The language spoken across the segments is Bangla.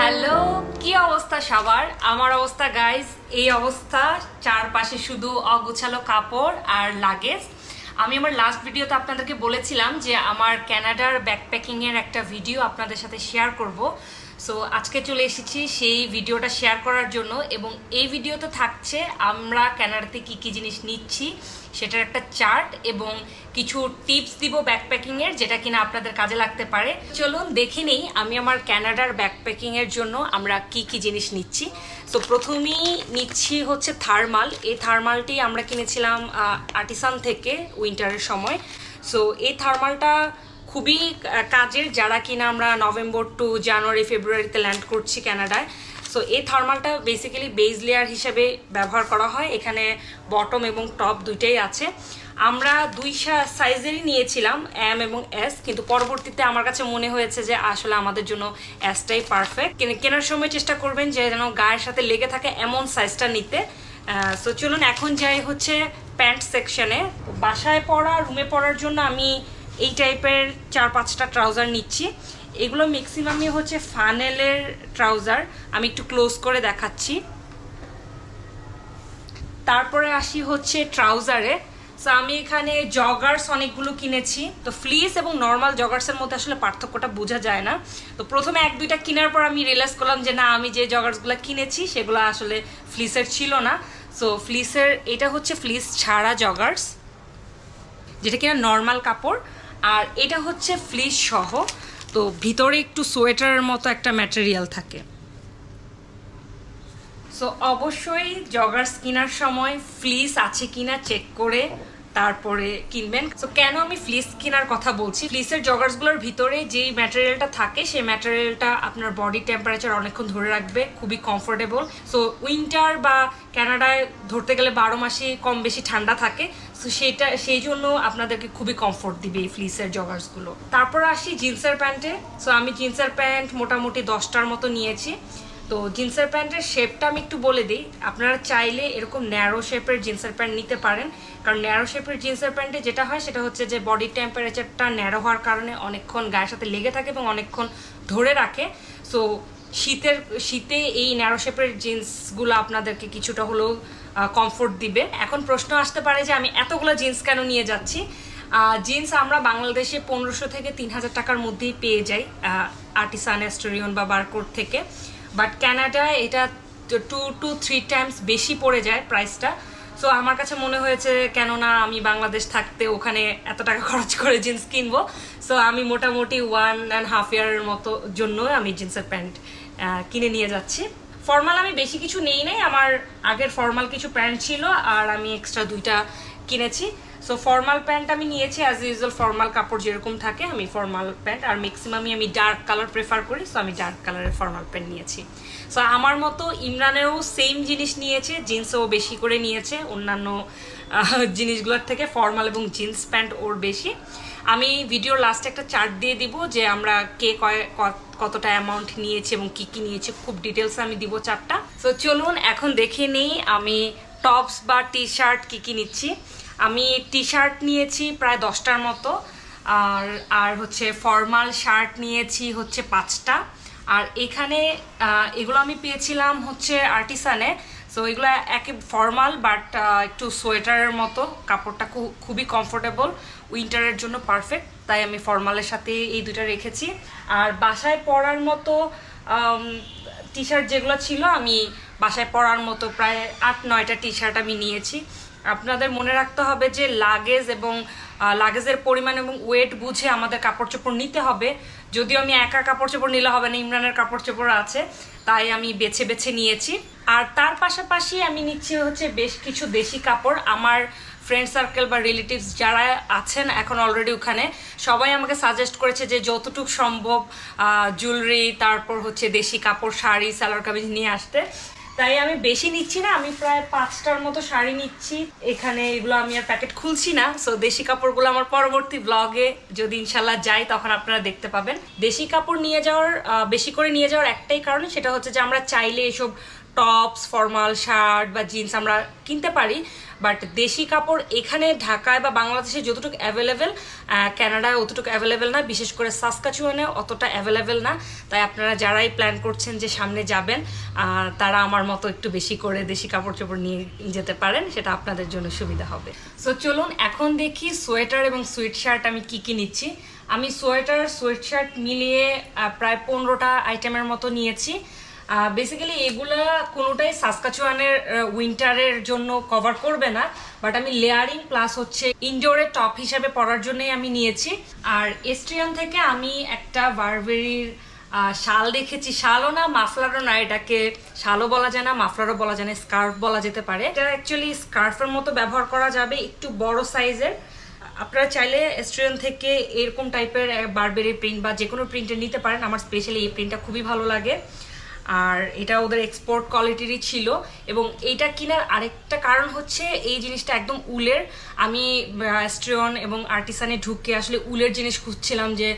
হ্যালো, কি অবস্থা সবার? আমার অবস্থা গাইস এই অবস্থা, চারপাশে শুধু অগোছালো কাপড় আর লাগেজ। আমি আমার লাস্ট ভিডিওতে আপনাদেরকে বলেছিলাম যে আমার কানাডার ব্যাকপ্যাকিং এর একটা ভিডিও আপনাদের সাথে শেয়ার করব। সো আজকে চলে এসেছি সেই ভিডিওটা শেয়ার করার জন্য, এবং এই ভিডিওতে থাকছে আমরা কানাডাতে কি কি জিনিস নিচ্ছি সেটার একটা চার্ট এবং কিছু টিপস দিব ব্যাকপ্যাকিং এর, যেটা কিনা আপনাদের কাজে লাগতে পারে। চলুন দেখে নেই আমি আমার কানাডার ব্যাকপ্যাকিং এর জন্য আমরা কি কি জিনিস নিচ্ছি। তো প্রথমেই নিচ্ছি হচ্ছে থার্মাল। এই থার্মালটি আমরা কিনেছিলাম আর্টিসান থেকে উইন্টারের সময়। সো এই থার্মালটা খুবই কাজের, যারা কিনা আমরা নভেম্বর টু জানুয়ারি ফেব্রুয়ারিতে ল্যান্ড করছি কানাডায়। সো এই থার্মালটা বেসিক্যালি বেজ লেয়ার হিসেবে ব্যবহার করা হয়। এখানে বটম এবং টপ দুইটাই আছে। আমরা দুই সাইজেরই নিয়েছিলাম, এম এবং এস, কিন্তু পরবর্তীতে আমার কাছে মনে হয়েছে যে আসলে আমাদের জন্য এসটাই পারফেক্ট। কেনার সময় চেষ্টা করবেন যে যেন গায়ের সাথে লেগে থাকে এমন সাইজটা নিতে। সো চলুন এখন যাই হচ্ছে প্যান্ট সেকশনে। বাসায় পরা, রুমে পরার জন্য আমি এই টাইপের 4-5টা ট্রাউজার নিচ্ছি। এগুলো ম্যাক্সিমামই হচ্ছে ফানেলের ট্রাউজার। আমি একটু ক্লোজ করে দেখাচ্ছি। তারপরে আসি হচ্ছে ট্রাউজারে। সো আমি এখানে জগার্স অনেকগুলো কিনেছি। তো ফ্লিস এবং নর্মাল জগার্সের মধ্যে আসলে পার্থক্যটা বোঝা যায় না। তো প্রথমে 1-2টা কেনার পর আমি রিয়েলাইজ করলাম যে না, আমি যে জগার্সগুলো কিনেছি সেগুলো আসলে ফ্লিসের ছিল না। সো ফ্লিসের এটা হচ্ছে ফ্লিস ছাড়া জগার্স, যেটা কিনা নর্মাল কাপড়, আর এটা হচ্ছে ফ্লিস সহ। তো ভিতরে একটু সোয়েটারের মতো একটা ম্যাটেরিয়াল থাকে। সো অবশ্যই জগার্স কেনার সময় ফ্লিস আছে কিনা চেক করে তারপরে কিনবেন। সো কেন আমি ফ্লিস কেনার কথা বলছি, ফ্লিসের জগার্সগুলোর ভিতরে যেই ম্যাটেরিয়ালটা থাকে সেই ম্যাটেরিয়ালটা আপনার বডি টেম্পারেচার অনেকক্ষণ ধরে রাখবে, খুবই কমফোর্টেবল। সো উইন্টার বা কানাডায় ধরতে গেলে 12 মাসই কম বেশি ঠান্ডা থাকে। সো সেই জন্য আপনাদেরকে খুবই কমফোর্ট দিবে এই ফ্লিসের জগার্সগুলো। তারপর আসি জিন্সের প্যান্টে। সো আমি জিন্সের প্যান্ট মোটামুটি 10টার মতো নিয়েছি। তো জিন্সের প্যান্টের শেপটা আমি একটু বলে দিই। আপনারা চাইলে এরকম ন্যারো শেপের জিন্সের প্যান্ট নিতে পারেন, কারণ ন্যারো শেপের জিন্সের প্যান্টে যেটা হয় সেটা হচ্ছে যে বডি টেম্পারেচারটা ন্যারো হওয়ার কারণে অনেকক্ষণ গায়ের সাথে লেগে থাকে এবং অনেকক্ষণ ধরে রাখে। সো শীতে এই ন্যারো শেপের জিন্সগুলো আপনাদেরকে কিছুটা হলেও কমফোর্ট দিবে। এখন প্রশ্ন আসতে পারে যে আমি এতগুলো জিন্স কেন নিয়ে যাচ্ছি। জিন্স আমরা বাংলাদেশে 1500 থেকে 3000 টাকার মধ্যেই পেয়ে যাই আর্টিসান, অ্যাস্টোরিয়ন বা বারকোড থেকে। বাট কানাডায় এটা 2 to 3 টাইমস বেশি পড়ে যায় প্রাইসটা। সো আমার কাছে মনে হয়েছে কেননা আমি বাংলাদেশ থাকতে ওখানে এত টাকা খরচ করে জিন্স কিনবো। সো আমি মোটামুটি 1.5 ইয়ারের মতো জন্য আমি জিন্সের প্যান্ট কিনে নিয়ে যাচ্ছি। ফর্মাল আমি বেশি কিছু নেই নাই, আমার আগের ফর্মাল কিছু প্যান্ট ছিল আর আমি এক্সট্রা 2টা কিনেছি। সো ফর্মাল প্যান্ট আমি নিয়েছি অ্যাজ ইউজুয়াল, ফর্মাল কাপড় যেরকম থাকে আমি ফর্মাল প্যান্ট, আর ম্যাক্সিমামই আমি ডার্ক কালার প্রেফার করি। সো আমি ডার্ক কালারের ফর্মাল প্যান্ট নিয়েছি। সো আমার মতো ইমরানেরও সেম জিনিস নিয়েছে, জিন্সও বেশি করে নিয়েছে অন্যান্য জিনিসগুলোর থেকে। ফর্মাল এবং জিন্স প্যান্ট ওর বেশি। আমি ভিডিওর লাস্টে একটা চার্ট দিয়ে দিব যে আমরা কে কতটা অ্যামাউন্ট নিয়েছি এবং কি কি নিয়েছি, খুব ডিটেলস আমি দিব চার্টটা। সো চলুন এখন দেখে নিই আমি টপস বা টি শার্ট কি কি নিচ্ছি। আমি টি শার্ট নিয়েছি প্রায় 10টার মতো, আর হচ্ছে ফর্মাল শার্ট নিয়েছি হচ্ছে 5টা। আর এখানে এগুলো আমি পেয়েছিলাম হচ্ছে আর্টিসানে। সো এগুলো একে ফর্মাল বাট একটু সোয়েটারের মতো, কাপড়টা খুবই কমফোর্টেবল, উইন্টারের জন্য পারফেক্ট, তাই আমি ফর্মালের সাথে এই দুটো রেখেছি। আর বাসায় পরার মতো টি শার্ট যেগুলো ছিল, আমি বাসায় পরার মতো প্রায় 8-9টা টি শার্ট আমি নিয়েছি। আপনাদের মনে রাখতে হবে যে লাগেজ এবং লাগেজের পরিমাণ এবং ওয়েট বুঝে আমাদের কাপড় চোপড় নিতে হবে। যদিও আমি একা কাপড় চোপড় নিলে হবে না, ইমরানের কাপড় চোপড় আছে, তাই আমি বেছে বেছে নিয়েছি। আর তার পাশাপাশি আমি নিচ্ছি হচ্ছে বেশ কিছু দেশি কাপড়। আমার ফ্রেন্ড সার্কেল বা রিলেটিভস যারা আছেন এখন অলরেডি ওখানে, সবাই আমাকে সাজেস্ট করেছে যে যতটুকু সম্ভব জুয়েলারি, তারপর হচ্ছে দেশি কাপড়, শাড়ি, সালোয়ার কামিজ নিয়ে আসতে। তাই আমি বেশি নিচ্ছি না, আমি প্রায় 5টার মতো শাড়ি নিচ্ছি এখানে। এগুলো আমি আর প্যাকেট খুলছি না। সো দেশি কাপড়গুলো আমার পরবর্তী ব্লগে যদি ইনশাল্লাহ যাই তখন আপনারা দেখতে পাবেন। দেশি কাপড় নিয়ে যাওয়ার বেশি করে নিয়ে যাওয়ার একটাই কারণ, সেটা হচ্ছে যে আমরা চাইলে এসব টপস, ফর্মাল শার্ট বা জিন্স আমরা কিনতে পারি, বাট দেশি কাপড় এখানে ঢাকায় বা বাংলাদেশে যতটুকু অ্যাভেলেবেল, কানাডায় অতটুকু অ্যাভেলেবেল না, বিশেষ করে সাসকাচুয়ানে অতটা অ্যাভেলেবেল না। তাই আপনারা যারাই প্ল্যান করছেন যে সামনে যাবেন, তারা আমার মতো একটু বেশি করে দেশি কাপড় চোপড় নিয়ে যেতে পারেন, সেটা আপনাদের জন্য সুবিধা হবে। সো চলুন এখন দেখি সোয়েটার এবং সুইট শার্ট আমি কি কি নিচ্ছি। আমি সোয়েটার সুইট শার্ট মিলিয়ে প্রায় 15টা আইটেমের মতো নিয়েছি। বেসিক্যালি এগুলা কোনোটাই সাসকাচুয়ানের উইন্টারের জন্য কভার করবে না, বাট আমি লেয়ারিং প্লাস হচ্ছে ইনডোরে টপ হিসাবে পরার জন্যই আমি নিয়েছি। আর এস্ট্রিয়ান থেকে আমি একটা বারবেরির শাল দেখেছি, শালও না মাফলারও না, এটাকে শালও বলা যায় না, মাফলারও বলা যায় না, স্কার্ফ বলা যেতে পারে। এটা অ্যাকচুয়ালি স্কার্ফের মতো ব্যবহার করা যাবে, একটু বড় সাইজের। আপনারা চাইলে এস্ট্রিয়ান থেকে এরকম টাইপের বারবেরি প্রিন্ট বা যে কোনো প্রিন্টের নিতে পারেন। আমার স্পেশালি এই প্রিন্টটা খুবই ভালো লাগে, আর এটা ওদের এক্সপোর্ট কোয়ালিটিরই ছিল। এবং এইটা কেনার আরেকটা কারণ হচ্ছে এই জিনিসটা একদম উলের। আমি এস্ট্রিয়ন এবং আর্টিসানে ঢুকে আসলে উলের জিনিস খুঁজছিলাম যে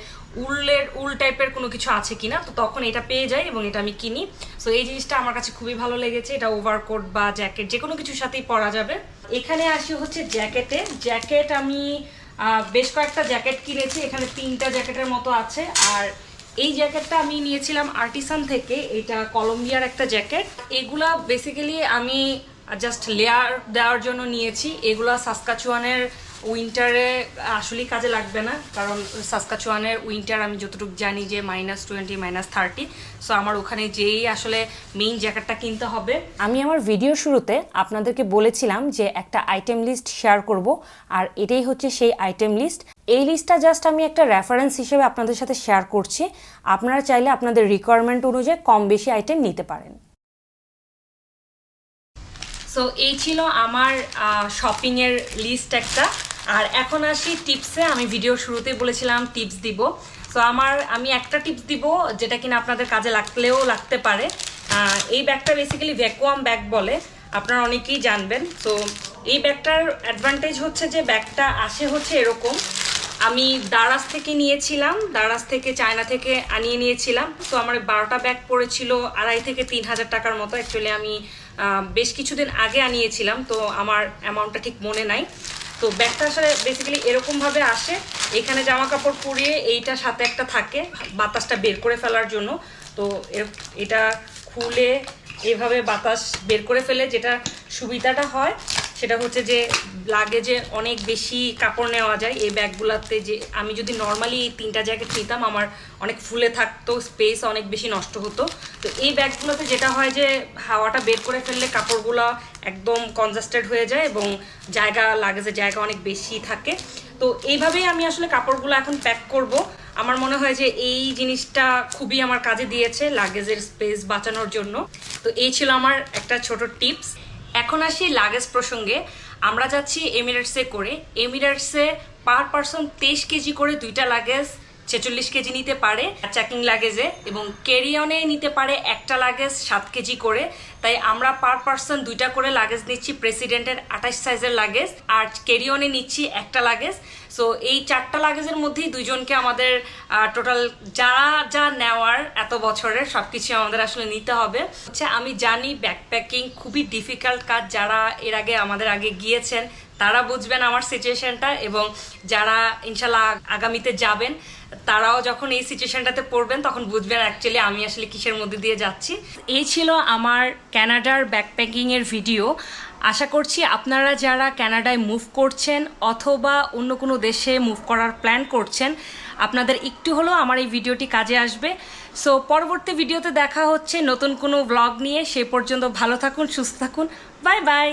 উল টাইপের কোনো কিছু আছে কিনা, তো তখন এটা পেয়ে যাই এবং এটা আমি কিনি। সো এই জিনিসটা আমার কাছে খুবই ভালো লেগেছে। এটা ওভারকোট বা জ্যাকেট যে কোনো কিছুর সাথেই পরা যাবে। এখানে আসি হচ্ছে জ্যাকেট আমি বেশ কয়েকটা জ্যাকেট কিনেছি, এখানে 3টা জ্যাকেটের মতো আছে। আর এই জ্যাকেটটা আমি নিয়েছিলাম আর্টিসান থেকে, এটা কলম্বিয়ার একটা জ্যাকেট। এগুলা বেসিক্যালি আমি জাস্ট লেয়ার দেওয়ার জন্য নিয়েছি। এগুলা সাসকাচুয়ানের উইন্টারে আসলেই কাজে লাগবে না, কারণ সাসকাচুয়ানের উইন্টার আমি যতটুকু জানি যে -20 -30। সো আমার ওখানে যেই আসলে মেইন জ্যাকেটটা কিনতে হবে। আমি আমার ভিডিও শুরুতে আপনাদেরকে বলেছিলাম যে একটা আইটেম লিস্ট শেয়ার করব, আর এটাই হচ্ছে সেই আইটেম লিস্ট। এই লিস্টটা জাস্ট আমি একটা রেফারেন্স হিসেবে আপনাদের সাথে শেয়ার করছি। আপনারা চাইলে আপনাদের রিকোয়ারমেন্ট অনুযায়ী কম বেশি আইটেম নিতে পারেন। সো এই ছিল আমার শপিংয়ের লিস্ট একটা। আর এখন আসি টিপসে। আমি ভিডিও শুরুতেই বলেছিলাম টিপস দিব। সো আমি একটা টিপস দিব যেটা কিনা আপনাদের কাজে লাগতে পারে। এই ব্যাগটা বেসিক্যালি ভ্যাকুয়াম ব্যাগ বলে, আপনারা অনেকেই জানবেন। তো এই ব্যাগটার অ্যাডভান্টেজ হচ্ছে যে ব্যাগটা আসে হচ্ছে এরকম। আমি দারাজ থেকে নিয়েছিলাম, দারাজ থেকে চায়না থেকে আনিয়ে নিয়েছিলাম। তো আমার 12টা ব্যাগ পড়েছিল 2,500 থেকে 3,000 টাকার মতো। অ্যাকচুয়ালি আমি বেশ কিছুদিন আগে আনিয়েছিলাম, তো আমার অ্যামাউন্টটা ঠিক মনে নাই। তো ব্যাগটা আসলে বেসিক্যালি এরকমভাবে আসে, এখানে জামা কাপড় পরিয়ে এইটার সাথে একটা থাকে বাতাসটা বের করে ফেলার জন্য। তো এটা খুলে এভাবে বাতাস বের করে ফেলে, যেটা সুবিধাটা হয় সেটা হচ্ছে যে লাগেজে অনেক বেশি কাপড় নেওয়া যায় এই ব্যাগগুলোতে। যে আমি যদি নর্মালি এই 3টা জ্যাকেট নিতাম আমার অনেক ফুলে থাকতো, স্পেস অনেক বেশি নষ্ট হতো। তো এই ব্যাগগুলোতে যেটা হয় যে হাওয়াটা বের করে ফেললে কাপড়গুলো একদম কনজাস্টেড হয়ে যায় এবং লাগেজের জায়গা অনেক বেশি থাকে। তো এইভাবেই আমি আসলে কাপড়গুলো এখন প্যাক করব। আমার মনে হয় যে এই জিনিসটা খুবই আমার কাজে দিয়েছে লাগেজের স্পেস বাঁচানোর জন্য। তো এই ছিল আমার একটা ছোট টিপস। এখন আসি লাগেজ প্রসঙ্গে। আমরা যাচ্ছি এমিরেটসে করে। এমিরেটসে পার পারসন 23 কেজি করে 2টা লাগেজ 46 কেজি নিতে পারে চেকিং লাগেজে, এবং ক্যারি অনে নিতে পারে একটা লাগেজ 7 কেজি করে। তাই আমরা পার পারসন 2টা করে লাগেজ নিচ্ছি, প্রেসিডেন্টের 28 সাইজের লাগেজ, আর ক্যারি অনে নিচ্ছি একটা লাগেজ। সো এই 4টা লাগেজের মধ্যেই 2জনকে আমাদের টোটাল যা নেওয়ার এত বছরের সবকিছু আমাদের আসলে নিতে হবে। হচ্ছে আমি জানি ব্যাকপ্যাকিং খুবই ডিফিকাল্ট কাজ, যারা এর আগে আমাদের আগে গিয়েছেন তারা বুঝবেন আমার সিচুয়েশনটা, এবং যারা ইনশাল্লাহ আগামীতে যাবেন তারাও যখন এই সিচুয়েশনটাতে পড়বেন তখন বুঝবেন অ্যাকচুয়ালি আমি আসলে কিসের মধ্যে দিয়ে যাচ্ছি। এই ছিল আমার কানাডার ব্যাকপ্যাকিংয়ের ভিডিও। আশা করছি আপনারা যারা কানাডায় মুভ করছেন অথবা অন্য কোনো দেশে মুভ করার প্ল্যান করছেন, আপনাদের একটু হলেও আমার এই ভিডিওটি কাজে আসবে। সো পরবর্তী ভিডিওতে দেখা হচ্ছে নতুন কোনো ব্লগ নিয়ে। সে পর্যন্ত ভালো থাকুন, সুস্থ থাকুন, বাই বাই।